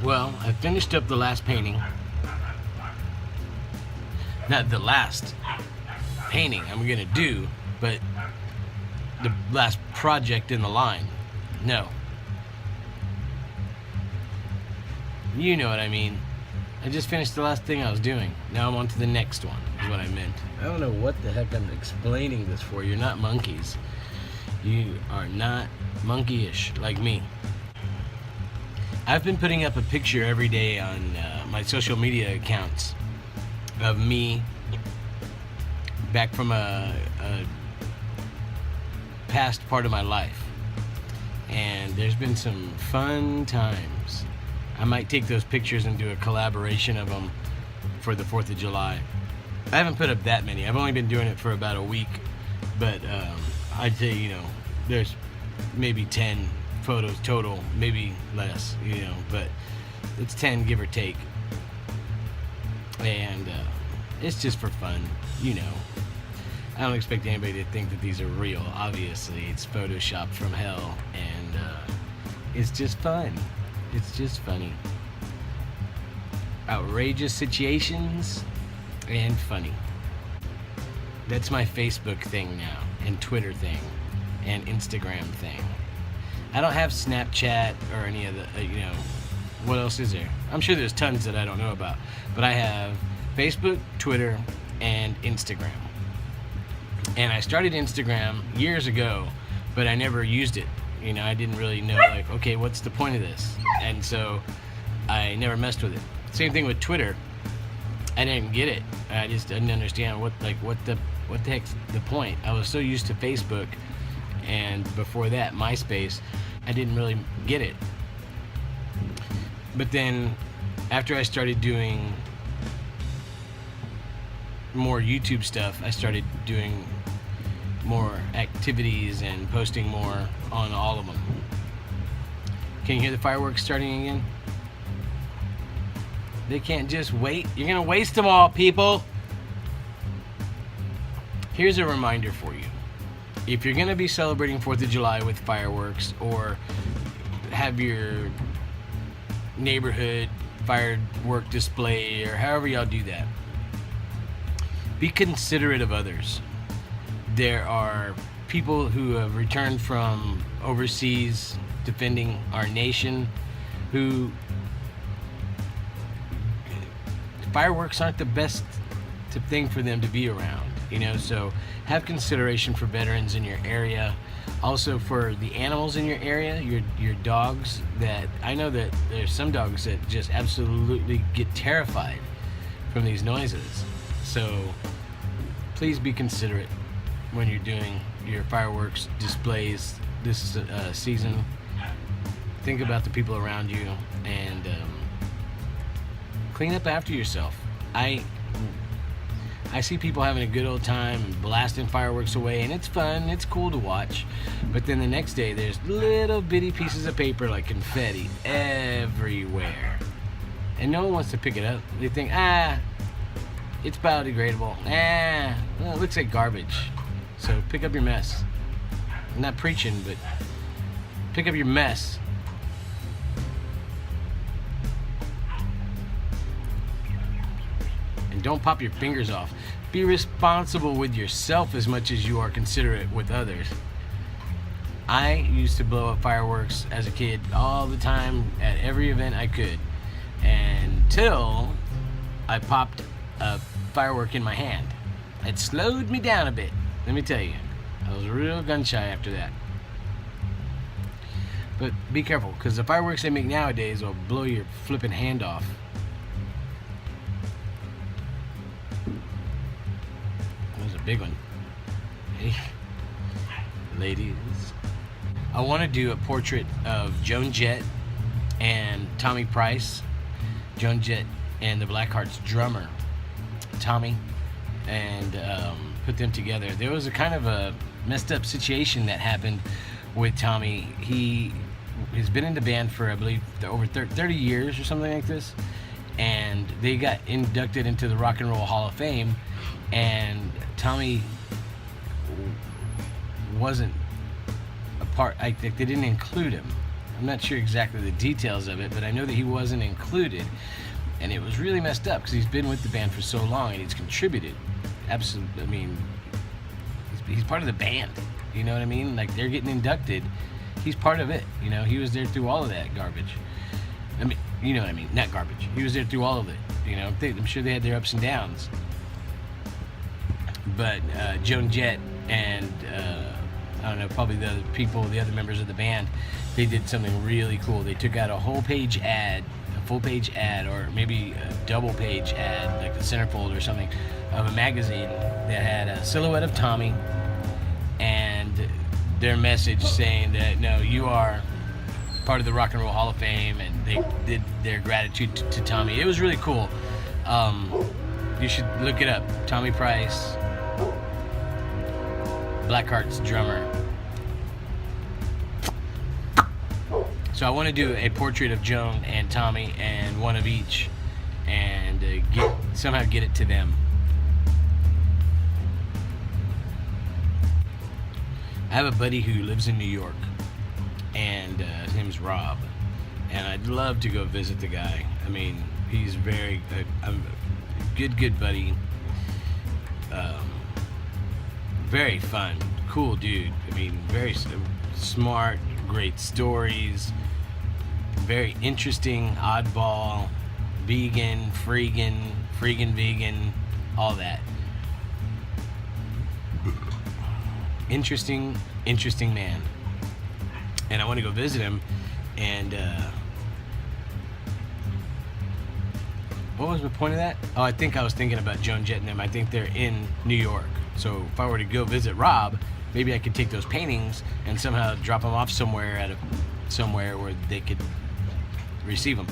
Well, I finished up the last painting. Not the last painting I'm gonna do, but the last project in the line. No. You know what I mean. I just finished the last thing I was doing. Now I'm on to the next one, is what I meant. I don't know what the heck I'm explaining this for. You're not monkeys. You are not monkeyish like me. I've been putting up a picture every day on my social media accounts of me back from a past part of my life. And there's been some fun times. I might take those pictures and do a collaboration of them for the 4th of July. I haven't put up that many. I've only been doing it for about a week. But I'd say, you know, there's maybe 10 photos total, maybe less, you know, but it's 10 give or take. And it's just for fun, you know. I don't expect anybody to think that these are real. Obviously, it's Photoshopped from hell, and it's just fun. It's just funny. Outrageous situations and funny. That's my Facebook thing now, and Twitter thing, and Instagram thing. I don't have Snapchat or any of the, you know, what else is there? I'm sure there's tons that I don't know about, but I have Facebook, Twitter, and Instagram. And I started Instagram years ago, but I never used it. You know, I didn't really know, like, okay, what's the point of this? And so I never messed with it. Same thing with Twitter. I didn't get it. I just didn't understand what the heck's the point. I was so used to Facebook, and before that, MySpace. I didn't really get it. But then, after I started doing more YouTube stuff, I started doing more activities and posting more on all of them. Can you hear the fireworks starting again? They can't just wait. You're gonna waste them all, people. Here's a reminder for you. If you're gonna be celebrating 4th of July with fireworks, or have your neighborhood firework display, or however y'all do that, be considerate of others. There are people who have returned from overseas defending our nation who fireworks aren't the best thing for them to be around, you know, so have consideration for veterans in your area, also for the animals in your area, your dogs. That I know that there's some dogs that just absolutely get terrified from these noises, so please be considerate when you're doing your fireworks displays this season. Think about the people around you, and clean up after yourself. I see people having a good old time and blasting fireworks away, and it's fun, it's cool to watch, but then the next day there's little bitty pieces of paper like confetti everywhere, and no one wants to pick it up. They think, it's biodegradable. Well, it looks like garbage. So pick up your mess. I'm not preaching, but pick up your mess. And don't pop your fingers off. Be responsible with yourself as much as you are considerate with others. I used to blow up fireworks as a kid all the time at every event I could, until I popped a firework in my hand. It slowed me down a bit, let me tell you. I was real gun shy after that. But be careful, because the fireworks they make nowadays will blow your flipping hand off. That was a big one. Hey, ladies. I want to do a portrait of Joan Jett and Tommy Price. Joan Jett and the Blackhearts drummer, Tommy, and put them together. There was a kind of a messed up situation that happened with Tommy. He has been in the band for, I believe, over 30 years or something like this, and they got inducted into the Rock and Roll Hall of Fame, and Tommy wasn't a part. I think they didn't include him. I'm not sure exactly the details of it, but I know that he wasn't included. And it was really messed up because he's been with the band for so long and he's contributed. Absolutely, I mean, he's part of the band. You know what I mean? Like, they're getting inducted. He's part of it. You know, he was there through all of that garbage. I mean, you know what I mean? Not garbage. He was there through all of it. You know, I'm sure they had their ups and downs. But Joan Jett and I don't know, probably the other members of the band, they did something really cool. They took out a full page ad, or maybe a double page ad, like the centerfold or something, of a magazine that had a silhouette of Tommy and their message saying that, no, you are part of the Rock and Roll Hall of Fame, and they did their gratitude to Tommy. It was really cool. You should look it up. Tommy Price, Blackheart's drummer. So I want to do a portrait of Joan and Tommy, and one of each, and somehow get it to them. I have a buddy who lives in New York, and his name's Rob, and I'd love to go visit the guy. I mean, he's a good buddy, very fun, cool dude. I mean, very smart, great stories, very interesting, oddball, vegan, freegan, vegan, all that. Interesting man. And I want to go visit him. And what was the point of that? Oh, I think I was thinking about Joan Jett and them. I think they're in New York. So if I were to go visit Rob, maybe I could take those paintings and somehow drop them off somewhere where they could receive them.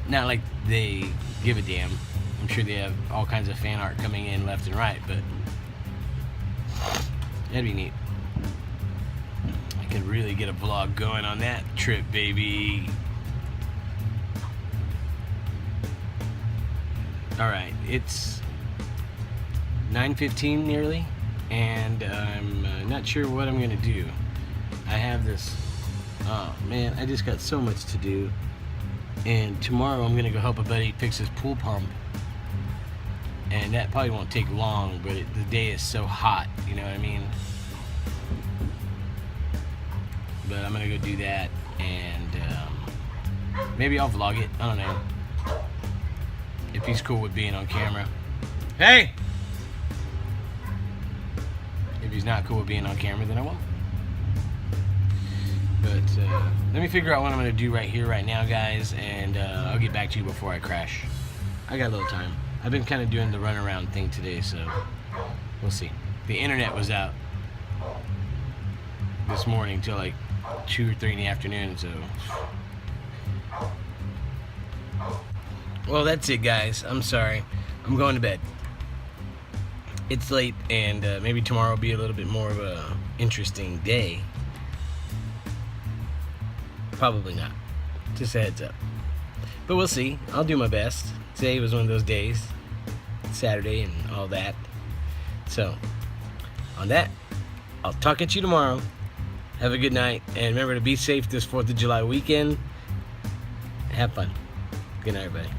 Not like they give a damn. I'm sure they have all kinds of fan art coming in left and right, but that'd be neat. I could really get a vlog going on that trip, baby. Alright, it's 9:15 nearly, and I'm not sure what I'm going to do. I have this, oh man, I just got so much to do. And tomorrow I'm going to go help a buddy fix his pool pump. And that probably won't take long, but the day is so hot, you know what I mean? But I'm going to go do that, and maybe I'll vlog it. I don't know. If he's cool with being on camera. Hey! If he's not cool with being on camera, then I won't. But let me figure out what I'm going to do right here, right now, guys, and I'll get back to you before I crash. I got a little time. I've been kind of doing the runaround thing today, so we'll see. The internet was out this morning till like 2 or 3 in the afternoon, so. Well, that's it, guys. I'm sorry. I'm going to bed. It's late, and maybe tomorrow will be a little bit more of a interesting day. Probably not. Just a heads up. But we'll see. I'll do my best. Today was one of those days. Saturday and all that. So, on that, I'll talk at you tomorrow. Have a good night. And remember to be safe this 4th of July weekend. Have fun. Good night, everybody.